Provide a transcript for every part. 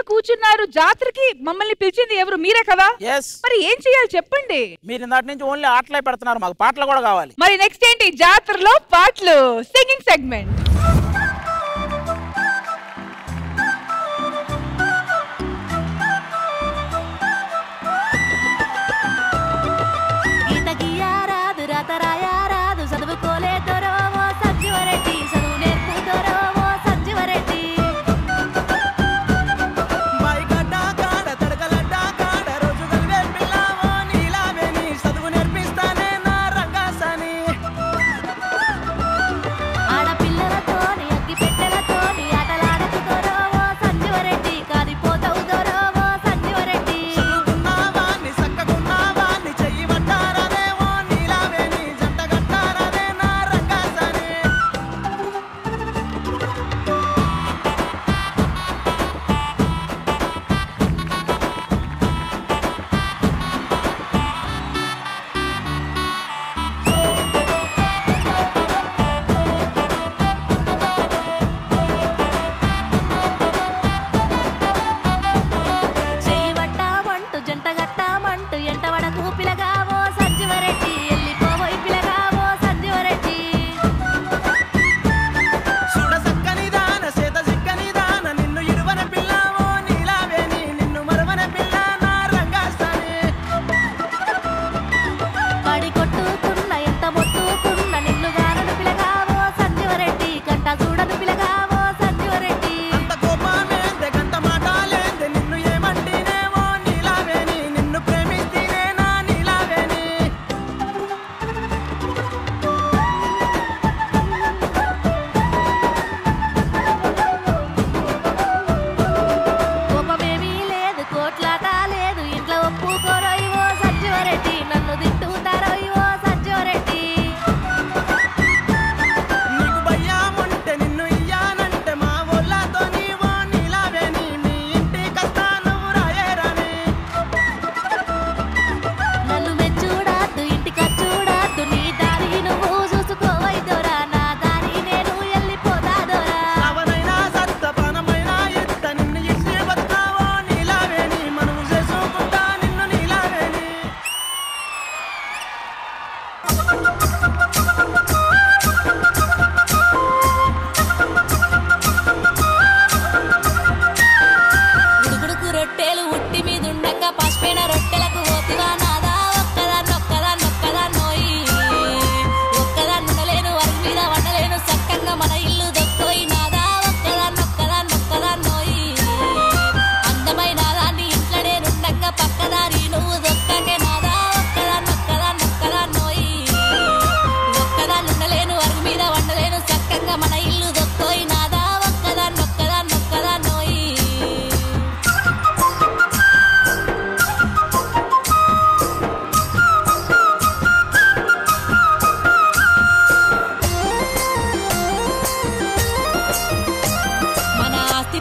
కూర్చున్నారు. జాతరకి మమ్మల్ని పిలిచింది ఎవరు? మీరే కదా? మరి ఏం చేయాలి చెప్పండి. మీరు ఇందాటి నుంచి ఓన్లీ ఆటలే పెడుతున్నారు, మాకు పాటలు కూడా కావాలి. మరి నెక్స్ట్ ఏంటి? జాతరలో పాటలు, సింగింగ్ సెగ్మెంట్.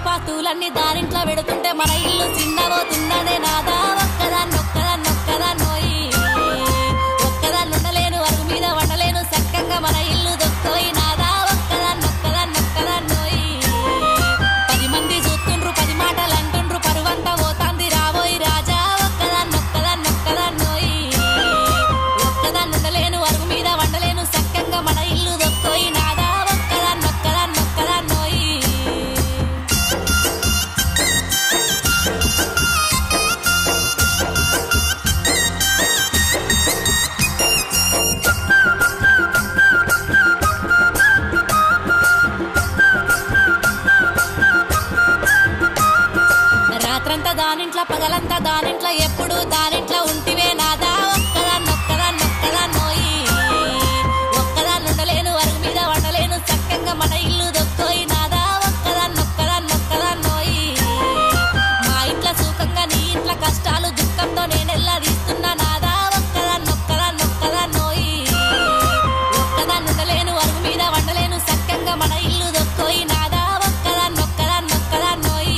పాతులన్నీ దారింట్లో పెడుతుంటే మన ఇల్లు చిన్నబోతున్నదే నాదా ఒక్కదాన్నొక్కదాన్నొక్కదాన్నోయి ఒక్కదాన్నుండలేను అరుగు మీద వండలేను చక్కగా మన ఇల్లు దొక్కోయి నాదా ఒక్కదాన్నొక్కదాన్నొక్కదాన్నోయి 10 మంది చూస్తుండ్రు 10 మాటలు అంటుండ్రు పరువంతా పోతాంది రాబోయి రాజా ఒక్కదాన్నొక్కదాన్నొక్కదాన్నోయి ఒక్కదాన్నుండలేను అరుగు మీద వండలేను చక్కగా మన ఇల్లు దొక్కోయి నాదా ఒక్కదాన్నొక్కదాన్నొక్కదాన్నోయి రాత్రంతా దానింట్లో పగలంతా దానింట్లో ఎప్పుడు దానింట్లో ఉంటివే నాదా ఒక్కదాన్నొక్కదాన్నొక్కదాన్నోయి ఒక్కదాన్నుండలేను అరుగు మీద వండలేను చక్కగా మన ఇల్లు దొక్కోయి నాదా ఒక్కదాన్నొక్కదాన్నొక్కదాన్నోయి మా ఇంట్లో సుఖంగా నీ ఇంట్లో కష్టాలు దుఃఖంతో నేనెల్లా తీస్తున్నా నాదా ఒక్కదాన్నొక్కదాన్నొక్కదాన్నోయి ఒక్కదాన్నుండలేను అరుగు మీద వండలేను చక్కగా మన ఇల్లు దొక్కోయి నాదా ఒక్కదాన్నొక్కదాన్నొక్కదాన్నోయి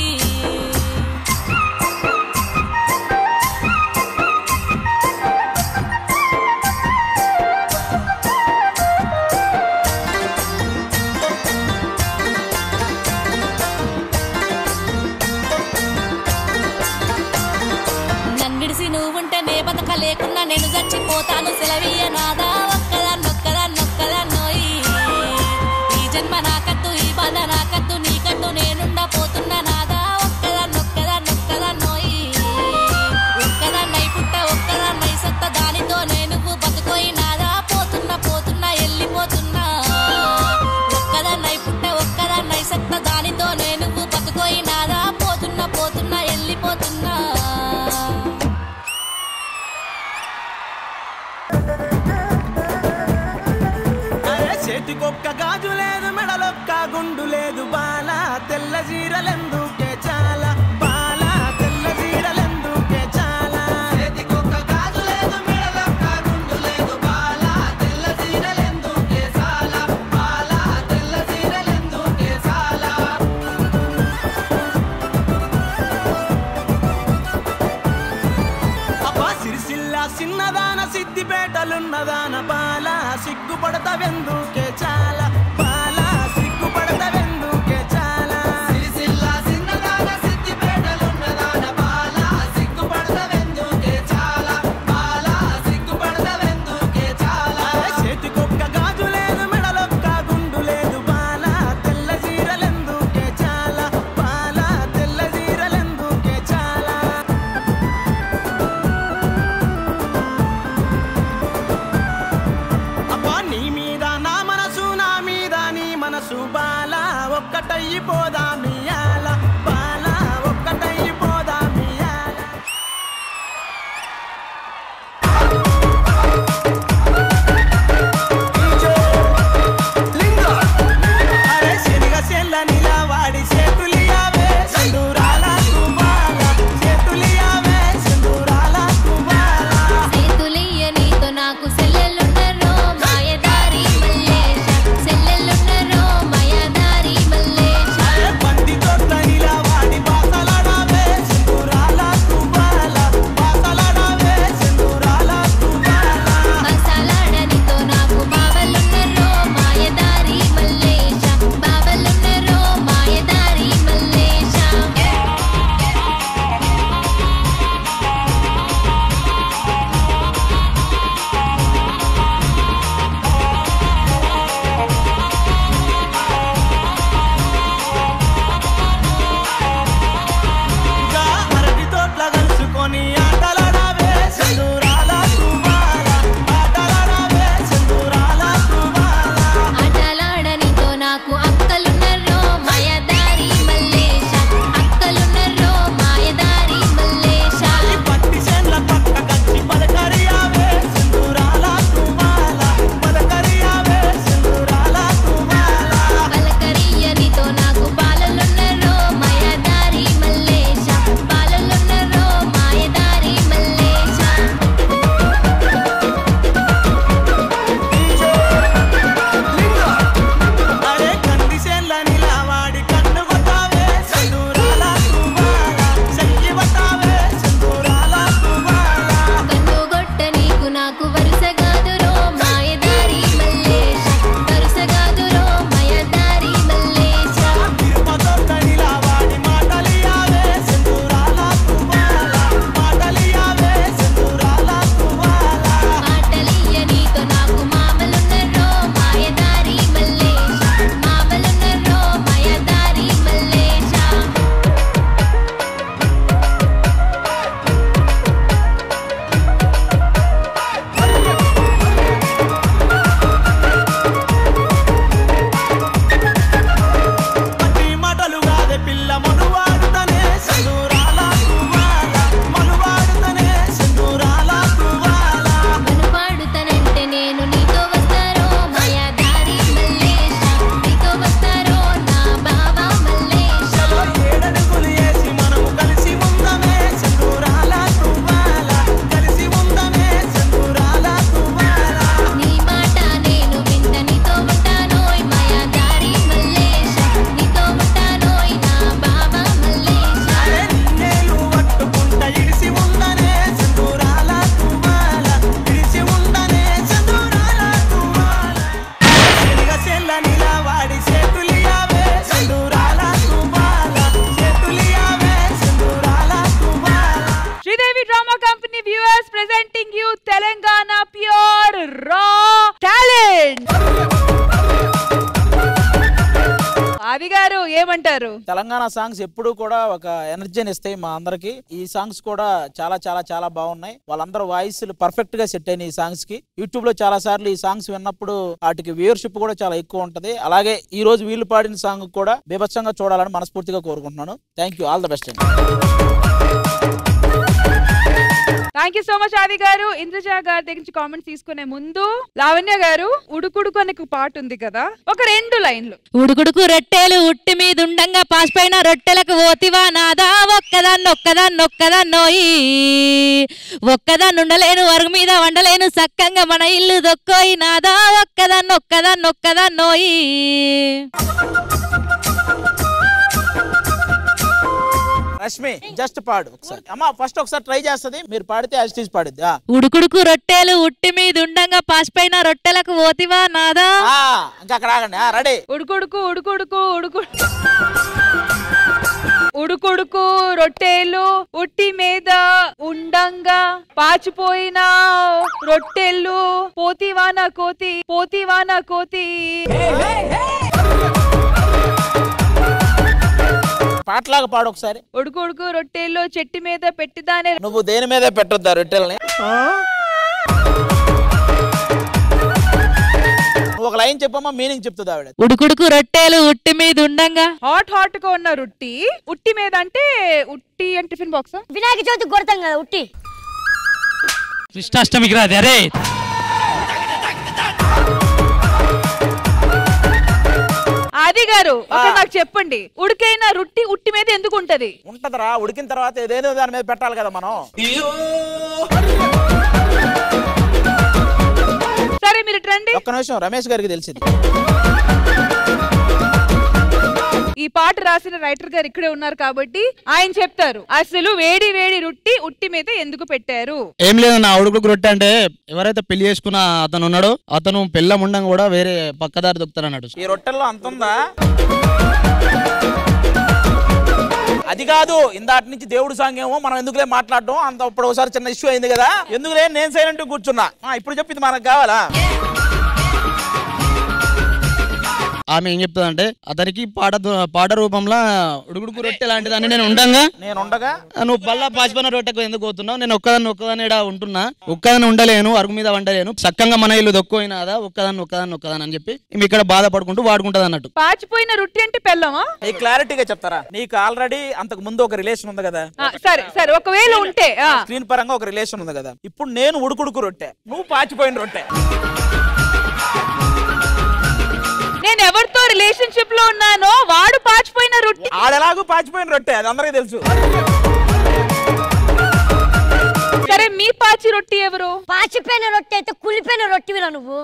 బతకలేకున్నా నేను చచ్చిపోతాను సెలవీయ నాదా ఒక్కదాన్నొక్కదాన్నొక్కదాన్నోయి ఈ జన్మ నాకద్దు ఈ బాధ నాకద్దు నీకద్దు నేనుండపోతున్నా నాదా ఒక్కదాన్నొక్కదాన్నొక్కదాన్నోయి ఒక్కదాన్నై పుట్ట ఒక్కదాన్నై సత్త దానితో నేను బతుకోయి నాదా పోతున్నా పోతున్నా వెళ్ళిపోతున్నా ఒక్కదాన్నై పుట్ట ఒక్కదాన్నై సత్త దానితో నేను బతుకోయి నాదా పోతున్నా పోతున్నా వెళ్ళిపోతున్నా చేతికొక్క గాజు లేదు మెడలొక్క గుండు లేదు బాల తెల్ల జీరలెందుకే చాలా బాల తెల్ల జీరలెందుకే చాలా చేతికొక్క గాజు లేదు మెడలొక్క గుండు లేదు బాల తెల్ల జీరలెందుకే చాలా బాల తెల్ల జీరలెందుకే చాలా అబ్బా సిరిసిల్ల చిన్నదాన సిద్దిపేటలున్నదాన బాల సిగ్గుపడతావెందుకే చాలా బాల సిగ్గుపడతావెందుకే చాలా సిరిసిల్ల చిన్నదాన సిద్దిపేటలున్నదాన బాల సిగ్గుపడతావెందుకే చాలా బాల సిగ్గుపడతావెందుకే చాలా చేతికొక్క గాజు లేదు మెడలొక్క గుండు లేదు బాల తెల్ల జీరలెందుకే చాలా బాల తెల్ల జీరలెందుకే చాలా నీ మీద నా మనసు నా మీద తెలంగాణ ప్యూర్ రా టాలెంట్. ఆది గారు ఏమంటారు? తెలంగాణ సాంగ్స్ ఎప్పుడు కూడా ఒక ఎనర్జీని ఇస్తాయి మా అందరికి. ఈ సాంగ్స్ కూడా చాలా చాలా చాలా బాగున్నాయి. వాళ్ళందరూ వాయిస్ పర్ఫెక్ట్ గా సెట్ అయిన ఈ సాంగ్స్ కి యూట్యూబ్ లో చాలా సార్లు ఈ సాంగ్స్ విన్నప్పుడు వాటికి వ్యూవర్షిప్ కూడా చాలా ఎక్కువ ఉంటది. అలాగే ఈ రోజు వీళ్ళు పాడిన సాంగ్ కూడా బీభత్సంగా చూడాలని మనస్ఫూర్తిగా కోరుకుంటున్నాను. Thank you, all the best అండి. థ్యాంక్ యూ సో మచ్ ఆది గారు. ఇంద్రజ గారి దగ్గర నుంచి కామెంట్స్ తీసుకునే ముందు లావణ్య గారు ఉడుకుడుకు అనే పాట ఉంది కదా, ఒక 2 లైన్లు. ఉడుకుడుకు రొట్టెలు ఉట్టి మీద ఉండంగా పాసిపోయిన రొట్టెలకు ఓతివా నాదా ఒక్కదాన్నోయి ఒక్కదాన్ని ఉండలేను అరుగు మీద వండలేను సక్కంగా మన ఇల్లు దొక్కోయి నాదా ఒక్కదాన్నోయి. రష్మి జస్ట్ పాడు ఒకసారి. అమ్మా ఫస్ట్ ఒకసారి ట్రై చేస్తుంది, మీరు పాడితే యాజ్ పాడిద్ది. ఉడుకుడుకు రొట్టెలు ఉట్టి మీద ఉండంగా పాసిపోయిన రొట్టెలకు ఓతివా నాదా. ఇంకా అక్కడ ఆగండి. రెడీ. ఉడుకుడుకు రొట్టెలు ఉట్టి మీద ఉండంగా పాచిపోయిన రొట్టెలు పోతివాన కోతి. పాటలాగా పాడు ఒకసారి. ఉడుకుడుకు రొట్టెలు చెట్టు మీద పెట్టిదానే. నువ్వు దేని మీద పెట్టొద్దా రొట్టెల్ని? ఒక లైన్ చెప్పమ్మా, మీనింగ్ చెప్తుంది ఆవిడ. ఉడుకుడుకు రొట్టెలు ఉట్టి మీద ఉండంగా. హాట్ గా ఉన్న రొట్టి ఉట్టి మీద అంటే ఉట్టి అంటే టిఫిన్ బాక్స్. వినాయక చవితి కొడతాం కదా ఉట్టి. కృష్ణాష్టమికి రాదు అరే. ఆది గారు నాకు చెప్పండి, ఉడికైన రొట్టి ఉట్టి మీద ఎందుకు ఉంటది? ఉంటదరా, ఉడికిన తర్వాత ఏదేదో దాని మీద పెట్టాలి కదా మనం. సరే మీరు రండి. ఒక్క నిమిషం, రమేష్ గారికి తెలిసింది. ఈ పాట రాసిన రైటర్ గారు ఇక్కడే ఉన్నారు కాబట్టి ఆయన చెప్తారు అసలు వేడి రొట్టి ఉట్టి మీద ఎందుకు పెట్టారు. ఏం లేదు, నా ఉడుకుడుకు రొట్టె అంటే ఎవరైతే పెళ్లి చేసుకున్న అతను ఉన్నాడో అతను పెళ్ళం ఉండంగా కూడా వేరే పక్కదారి దొక్కుతారన్నాడు. ఈ రొట్టెల్లో అంతుందా? అది కాదు, ఇందాటి నుంచి దేవుడు సాంగ్ ఏమో మనం ఎందుకులే మాట్లాడటం, అంత ఇప్పుడు ఒకసారి చిన్న ఇష్యూ అయింది కదా, ఎందుకులే నేను సైలెంట్ కూర్చున్నా. ఇప్పుడు చెప్పింది మనకు కావాలా? ఆమె ఏం చెప్తుందంటే అతనికి పాట రూపంలో ఉడుకుడుకు రొట్టె లాంటిదని నేను ఉండగా నువ్వు బల్లా పాసిపోయిన రొట్టెకు ఎందుకు పోతున్నావు, నేను ఒక్కదాన్ని ఉంటున్నా, ఒక్కదాన్ని ఉండలేను, అరుగు మీద వండలేను, చక్కగా మన ఇల్లు దొక్కుపోయినాదా ఒక్కదాన్ని అని చెప్పి ఇక్కడ బాధపడుకుంటూ వాడుకుంటది అన్నట్టు. పాచిపోయిన రొట్టె అంటే పెళ్ళమా? క్లారిటీగా చెప్తారా? నీకు ఆల్రెడీ అంతకు ముందు ఒక రిలేషన్ ఉంది కదా. సరే ఒకవేళ ఉంటే స్క్రీన్ పరంగా ఒక రిలేషన్ ఉంది కదా. ఇప్పుడు నేను ఉడుకుడుకు రొట్టె, నువ్వు పాచిపోయిన రొట్టె. నేను ఎవరితో రిలేషన్షిప్ లో ఉన్నానో వాడు పాచిపోయిన రొట్టె. ఆడెలాగూ పాచిపోయిన రొట్టె, అది అందరికీ తెలుసు. సరే మీ పాచి రొట్టి ఎవరు? పాచిపోయిన రొట్టె అయితే కులిపోయిన రొట్టివిరా నువ్వు.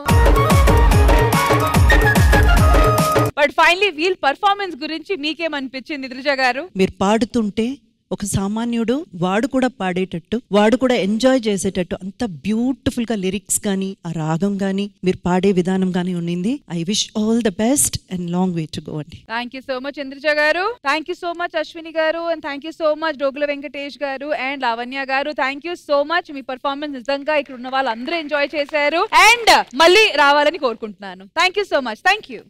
బట్ ఫైనలీ వీల్ పర్ఫార్మెన్స్ గురించి మీకేమనిపించింది ఇంద్రజ గారు? మీరు పాడుతుంటే ఒక సామాన్యుడు వాడు కూడా పాడేటట్టు, వాడు కూడా ఎంజాయ్ చేసేటట్టు అంత బ్యూటిఫుల్ గా లిరిక్స్ గానీ ఆ రాగం గానీ మీరు పాడే విధానం గానీ ఉండింది. I wish all the best and long way to go అండి. Thank you so much Indraja garu. Thank you so much Ashwini garu. And thank you so much Dogula Venkatesh garu and Lavanya garu. Thank you so much. మీ పర్ఫార్మెన్స్ నిజంగా ఇక్కడ ఉన్న వాళ్ళందరూ ఎంజాయ్ చేశారు అండ్ మళ్ళీ రావాలని కోరుకుంటున్నాను. Thank you so much. Thank you.